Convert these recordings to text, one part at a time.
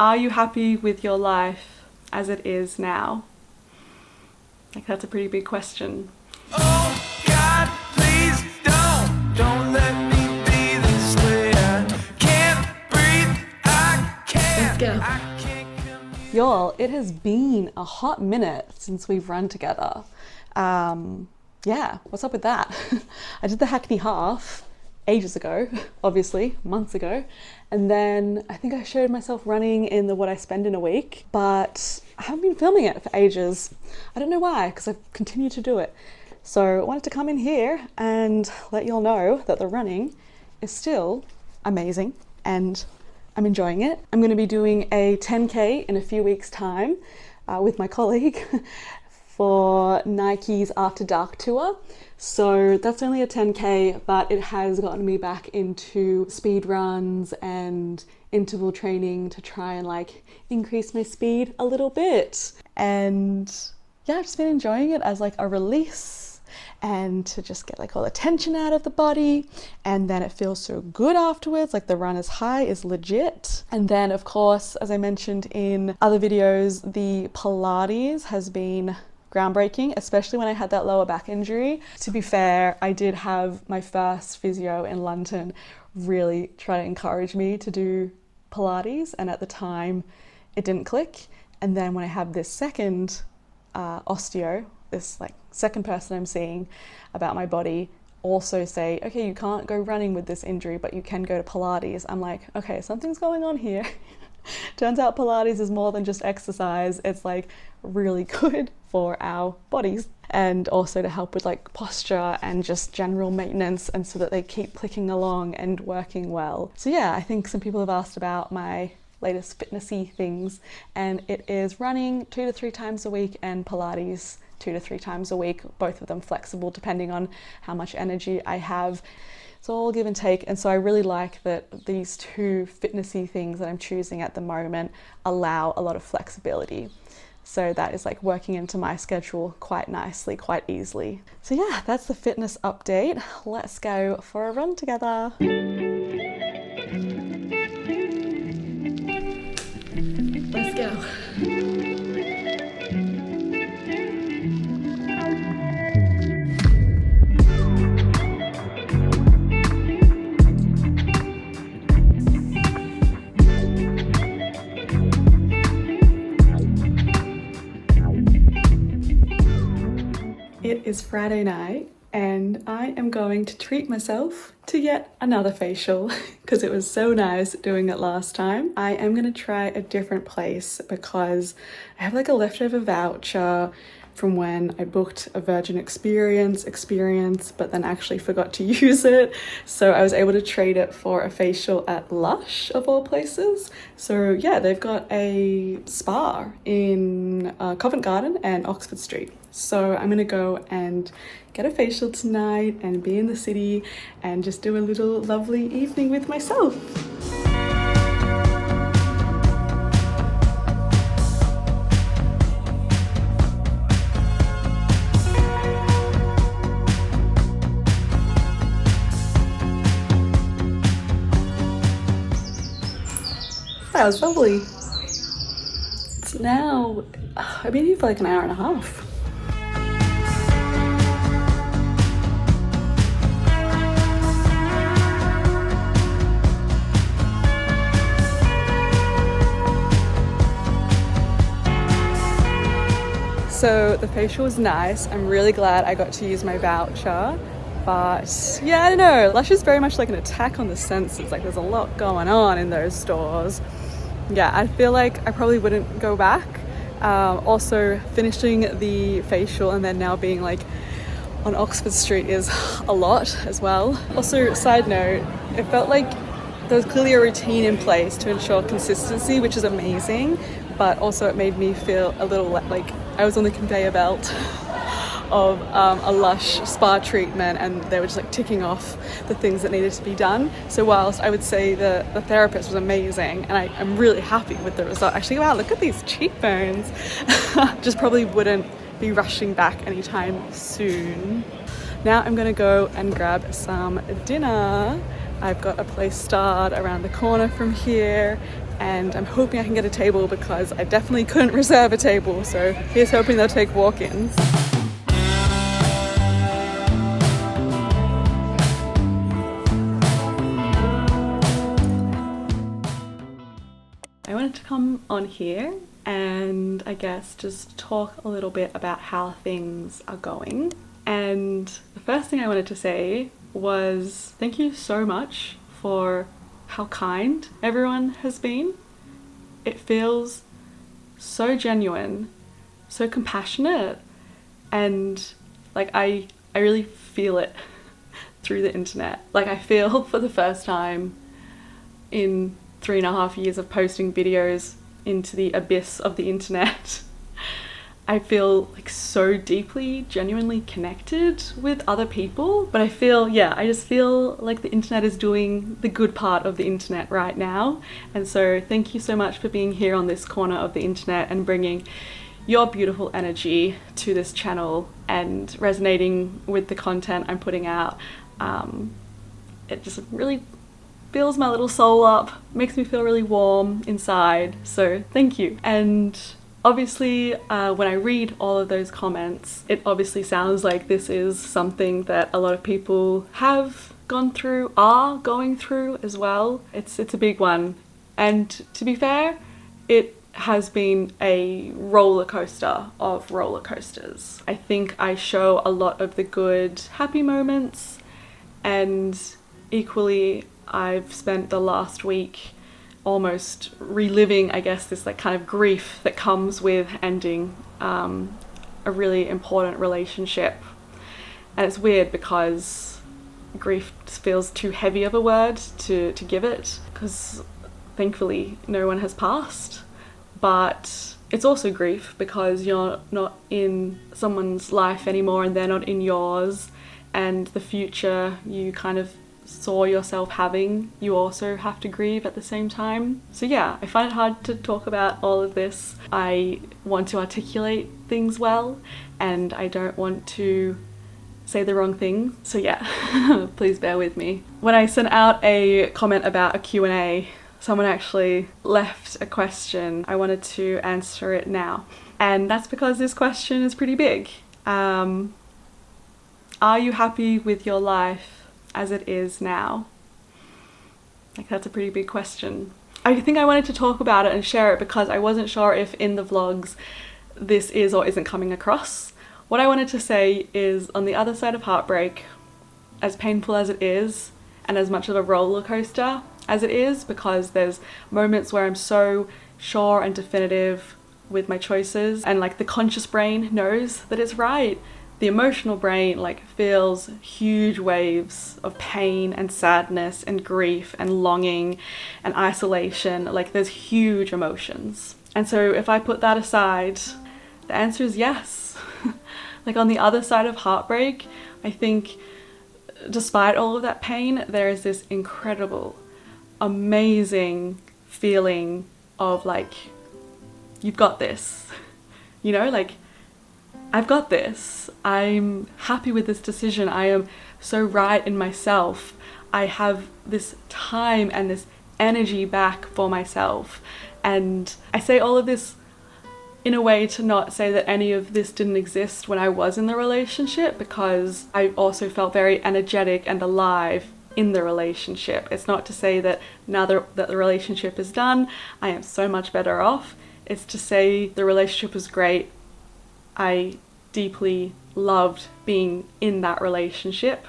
Are you happy with your life as it is now? Like, that's a pretty big question. Oh God, please don't let me be this way. I can't breathe, I can't. Let's go. I can't come. Y'all, it has been a hot minute since we've run together. Yeah, what's up with that? I did the Hackney Half ages ago, obviously, months ago. And then I think I showed myself running in the What I Spend in a Week, but I haven't been filming it for ages. I don't know why, because I've continued to do it. So I wanted to come in here and let y'all know that the running is still amazing and I'm enjoying it. I'm going to be doing a 10K in a few weeks' time with my colleague for Nike's After Dark tour. So that's only a 10K, but it has gotten me back into speed runs and interval training to try and like increase my speed a little bit. And yeah, I've just been enjoying it as like a release and to just get like all the tension out of the body. And then it feels so good afterwards, like the runner's high is legit. And then of course, as I mentioned in other videos, the Pilates has been groundbreaking, especially when I had that lower back injury. To be fair, I did have my first physio in London really try to encourage me to do Pilates, and at the time it didn't click. And then when I have this second osteo, this like second person I'm seeing about my body, also say, okay, you can't go running with this injury, but you can go to Pilates. I'm like, okay, something's going on here. Turns out Pilates is more than just exercise. It's like really good for our bodies and also to help with like posture and just general maintenance, and so that they keep clicking along and working well. So yeah, I think some people have asked about my latest fitnessy things, and it is running 2 to 3 times a week and Pilates 2 to 3 times a week, both of them flexible depending on how much energy I have. It's all give and take, and so I really like that these two fitnessy things that I'm choosing at the moment allow a lot of flexibility. So that is like working into my schedule quite nicely, quite easily. So yeah, that's the fitness update. Let's go for a run together. Let's go. It is Friday night and I am going to treat myself to yet another facial because it was so nice doing it last time. I am going to try a different place because I have like a leftover voucher from when I booked a Virgin experience, but then actually forgot to use it. So I was able to trade it for a facial at Lush, of all places. So yeah, they've got a spa in Covent Garden and Oxford Street. So I'm gonna go and get a facial tonight and be in the city and just do a little lovely evening with myself. That was lovely. It's now, I've been here for like an hour and a half. So the facial was nice. I'm really glad I got to use my voucher. But yeah, I don't know. Lush is very much like an attack on the senses. Like there's a lot going on in those stores. Yeah, I feel like I probably wouldn't go back. Also, finishing the facial and then now being like on Oxford Street is a lot as well. Also, side note, it felt like there was clearly a routine in place to ensure consistency, which is amazing. But also it made me feel a little like I was on the conveyor belt of a Lush spa treatment, and they were just like ticking off the things that needed to be done. So whilst I would say the therapist was amazing and I'm really happy with the result, actually, wow, look at these cheekbones. Just probably wouldn't be rushing back anytime soon. Now I'm gonna go and grab some dinner. I've got a place starred around the corner from here, and I'm hoping I can get a table because I definitely couldn't reserve a table, so here's hoping they'll take walk-ins. I wanted to come on here and I guess just talk a little bit about how things are going. And the first thing I wanted to say was thank you so much for how kind everyone has been. It feels so genuine, so compassionate, and like I really feel it through the internet. Like I feel for the first time in 3.5 years of posting videos into the abyss of the internet, I feel like so deeply, genuinely connected with other people. But I just feel like the internet is doing the good part of the internet right now. And so thank you so much for being here on this corner of the internet and bringing your beautiful energy to this channel and resonating with the content I'm putting out. It just really fills my little soul up, makes me feel really warm inside, so thank you. And obviously when I read all of those comments, it obviously sounds like this is something that a lot of people have gone through, are going through as well. It's a big one, and to be fair, it has been a roller coaster of roller coasters. I think I show a lot of the good, happy moments, and equally I've spent the last week almost reliving, I guess, this like kind of grief that comes with ending a really important relationship. And it's weird because grief feels too heavy of a word to give it, because thankfully no one has passed. But it's also grief because you're not in someone's life anymore and they're not in yours, and the future you kind of saw yourself having, you also have to grieve at the same time. So yeah, I find it hard to talk about all of this. I want to articulate things well, and I don't want to say the wrong thing. So yeah, please bear with me. When I sent out a comment about a Q&A, someone actually left a question. I wanted to answer it now. And that's because this question is pretty big. Are you happy with your life as it is now? Like, that's a pretty big question. I think I wanted to talk about it and share it because I wasn't sure if in the vlogs this is or isn't coming across. What I wanted to say is, on the other side of heartbreak, as painful as it is and as much of a roller coaster as it is, because there's moments where I'm so sure and definitive with my choices and like the conscious brain knows that it's right, the emotional brain like feels huge waves of pain and sadness and grief and longing and isolation. Like, there's huge emotions. And so if I put that aside, the answer is yes. Like, on the other side of heartbreak, I think despite all of that pain, there is this incredible, amazing feeling of like, you've got this, you know, like, I've got this. I'm happy with this decision. I am so right in myself. I have this time and this energy back for myself. And I say all of this in a way to not say that any of this didn't exist when I was in the relationship, because I also felt very energetic and alive in the relationship. It's not to say that now that the relationship is done, I am so much better off. It's to say the relationship was great. I deeply loved being in that relationship,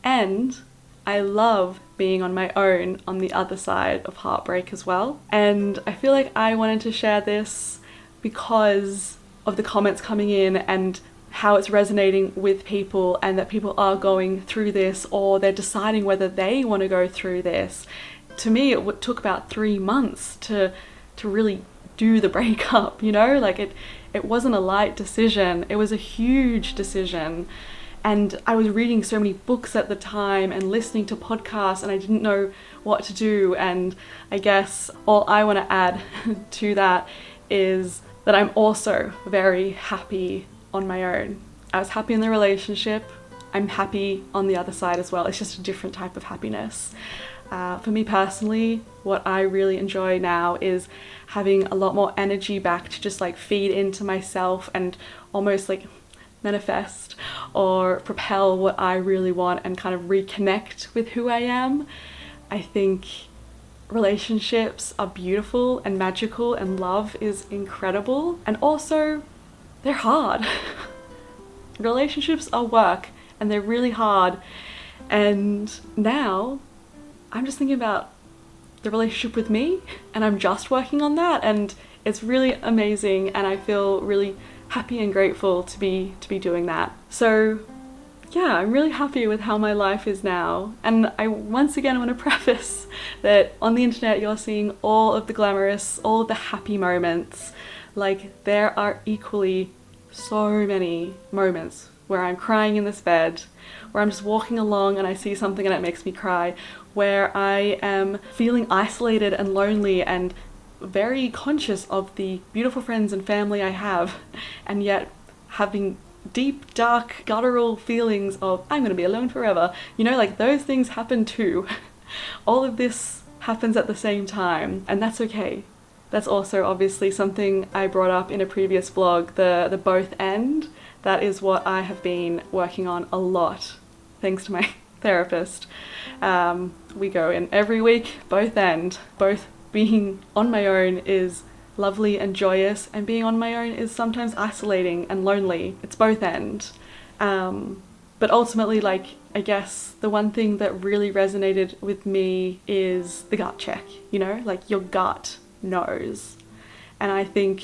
and I love being on my own on the other side of heartbreak as well. And I feel like I wanted to share this because of the comments coming in and how it's resonating with people, and that people are going through this or they're deciding whether they want to go through this. To me, it took about 3 months to really do the breakup, you know, like it wasn't a light decision. It was a huge decision. And I was reading so many books at the time and listening to podcasts, and I didn't know what to do. And I guess all I want to add to that is that I'm also very happy on my own. I was happy in the relationship. I'm happy on the other side as well. It's just a different type of happiness. For me personally, what I really enjoy now is having a lot more energy back to just like feed into myself and almost like manifest or propel what I really want and kind of reconnect with who I am. I think relationships are beautiful and magical, and love is incredible, and also they're hard. Relationships are work and they're really hard, and now I'm just thinking about the relationship with me, and I'm just working on that, and it's really amazing, and I feel really happy and grateful to be doing that. So yeah, I'm really happy with how my life is now. And I once again want to preface that on the internet you're seeing all of the glamorous, all of the happy moments. Like, there are equally so many moments where I'm crying in this bed, where I'm just walking along and I see something and it makes me cry, where I am feeling isolated and lonely and very conscious of the beautiful friends and family I have, and yet having deep, dark, guttural feelings of I'm gonna be alone forever. You know, like, those things happen too. All of this happens at the same time, and that's okay. That's also obviously something I brought up in a previous vlog, the both end. That is what I have been working on a lot, thanks to my therapist. We go in every week, both end. Both being on my own is lovely and joyous, and being on my own is sometimes isolating and lonely. It's both end. But ultimately, like, I guess the one thing that really resonated with me is the gut check, you know, like your gut knows. And I think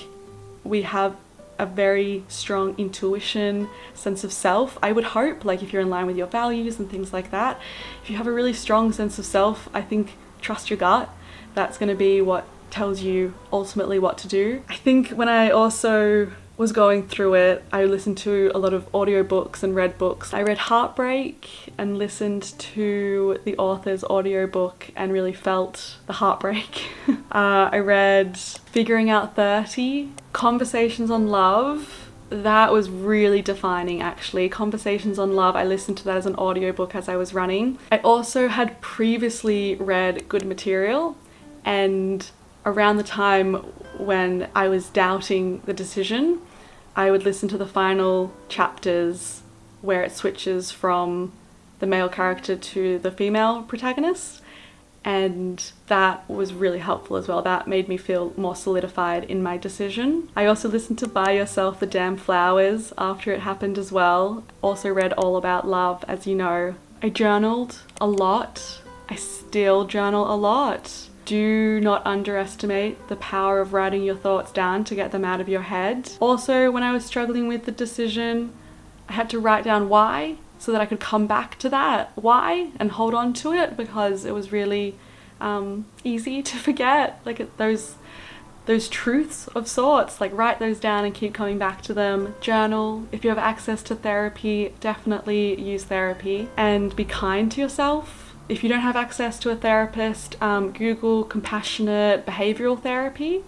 we have a very strong intuition, sense of self. I would hope, like, if you're in line with your values and things like that, if you have a really strong sense of self, I think trust your gut. That's going to be what tells you ultimately what to do. I think when I also was going through it, I listened to a lot of audiobooks and read books. I read Heartbreak and listened to the author's audiobook and really felt the heartbreak. I read Figuring Out 30, Conversations on Love. That was really defining, actually. Conversations on Love, I listened to that as an audiobook as I was running. I also had previously read Good Material, and around the time when I was doubting the decision, I would listen to the final chapters where it switches from the male character to the female protagonist, and that was really helpful as well. That made me feel more solidified in my decision. I also listened to Buy Yourself the Damn Flowers after it happened as well. Also read all about love, as you know. I journaled a lot. I still journal a lot. Do not underestimate the power of writing your thoughts down to get them out of your head. Also, when I was struggling with the decision, I had to write down why, so that I could come back to that why and hold on to it, because it was really easy to forget, like, those truths of sorts. Like, write those down and keep coming back to them. Journal. If you have access to therapy, definitely use therapy, and be kind to yourself. If you don't have access to a therapist, Google compassionate behavioral therapy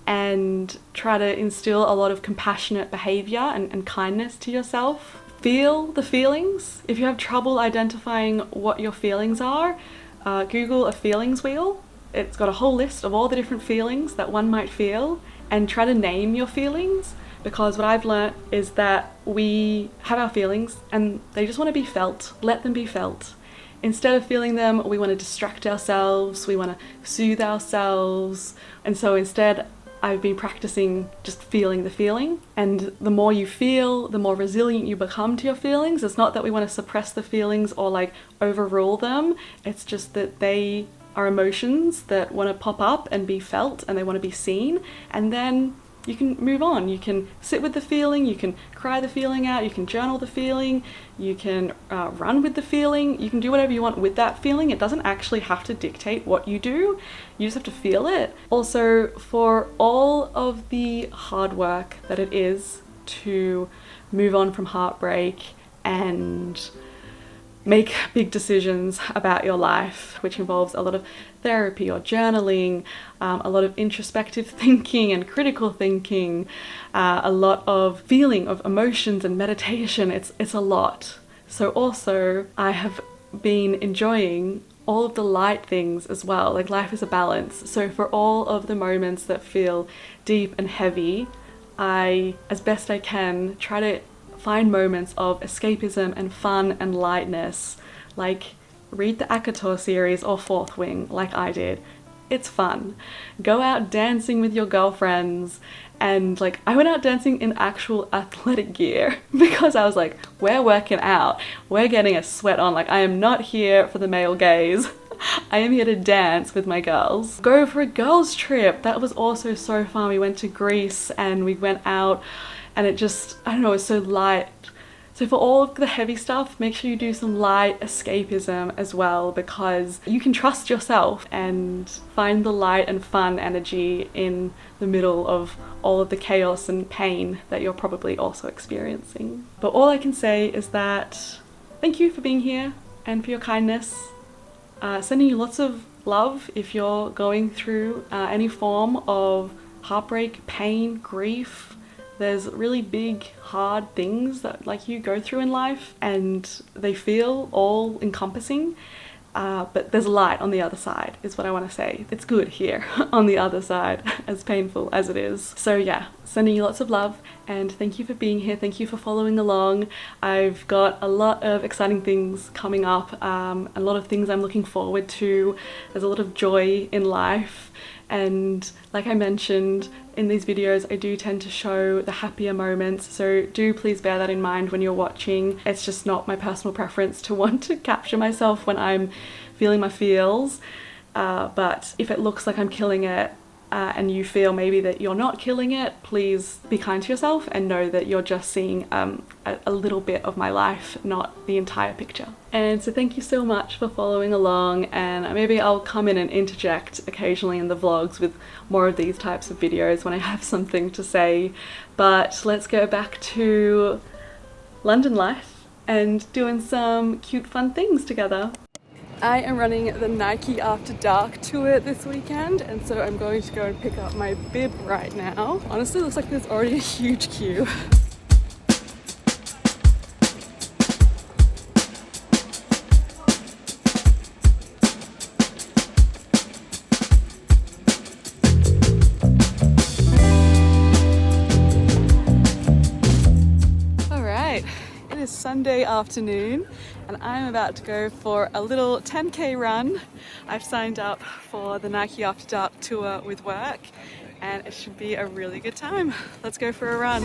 and try to instill a lot of compassionate behavior and kindness to yourself. Feel the feelings. If you have trouble identifying what your feelings are, Google a feelings wheel. It's got a whole list of all the different feelings that one might feel, and try to name your feelings, because what I've learnt is that we have our feelings and they just want to be felt. Let them be felt. Instead of feeling them, we want to distract ourselves, we want to soothe ourselves, and so instead I've been practicing just feeling the feeling, and the more you feel, the more resilient you become to your feelings. It's not that we want to suppress the feelings or like overrule them, it's just that they are emotions that want to pop up and be felt, and they want to be seen, and then you can move on. You can sit with the feeling, you can cry the feeling out, you can journal the feeling, you can run with the feeling, you can do whatever you want with that feeling. It doesn't actually have to dictate what you do, you just have to feel it. Also, for all of the hard work that it is to move on from heartbreak and make big decisions about your life, which involves a lot of therapy or journaling, a lot of introspective thinking and critical thinking, a lot of feeling of emotions and meditation. It's a lot. So also, I have been enjoying all of the light things as well. Like, life is a balance. So for all of the moments that feel deep and heavy, I, as best I can, try to find moments of escapism and fun and lightness. Like, read the Akator series or Fourth Wing like I did. It's fun. Go out dancing with your girlfriends. And like, I went out dancing in actual athletic gear because I was like, we're working out, we're getting a sweat on. Like, I am not here for the male gaze. I am here to dance with my girls. Go for a girls trip. That was also so fun. We went to Greece and we went out, and it just, I don't know, it was so light. So for all of the heavy stuff, make sure you do some light escapism as well, because you can trust yourself and find the light and fun energy in the middle of all of the chaos and pain that you're probably also experiencing. But all I can say is that thank you for being here and for your kindness. Sending you lots of love if you're going through any form of heartbreak, pain, grief. There's really big, hard things that like you go through in life, and they feel all encompassing, but there's light on the other side is what I want to say. It's good here on the other side, as painful as it is. So yeah, sending you lots of love, and thank you for being here. Thank you for following along. I've got a lot of exciting things coming up, a lot of things I'm looking forward to. There's a lot of joy in life. And like I mentioned in these videos, I do tend to show the happier moments, so do please bear that in mind when you're watching. It's just not my personal preference to want to capture myself when I'm feeling my feels, but if it looks like I'm killing it, and you feel maybe that you're not killing it, please be kind to yourself and know that you're just seeing a little bit of my life, not the entire picture. And so thank you so much for following along, and maybe I'll come in and interject occasionally in the vlogs with more of these types of videos when I have something to say. But let's go back to London life and doing some cute fun things together. I am running the Nike After Dark tour this weekend, and so I'm going to go and pick up my bib right now. Honestly, it looks like there's already a huge queue. Sunday afternoon, and I'm about to go for a little 10k run. I've signed up for the Nike After Dark tour with work, and it should be a really good time. Let's go for a run.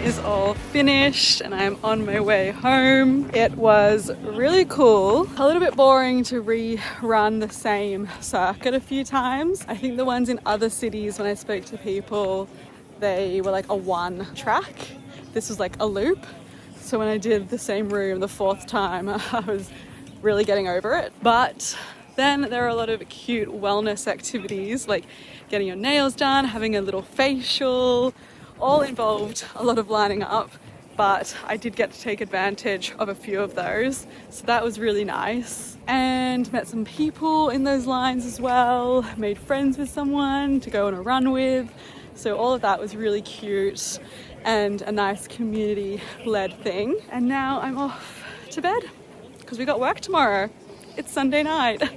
Is all finished and I'm on my way home. It was really cool. A little bit boring to rerun the same circuit a few times. I think the ones in other cities, when I spoke to people, they were like a one track. This was like a loop. So when I did the same room the fourth time, I was really getting over it. But then there are a lot of cute wellness activities, like getting your nails done, having a little facial, all involved a lot of lining up, but I did get to take advantage of a few of those, so that was really nice. And met some people in those lines as well, made friends with someone to go on a run with, so all of that was really cute and a nice community-led thing. And now I'm off to bed because we got work tomorrow. It's Sunday night.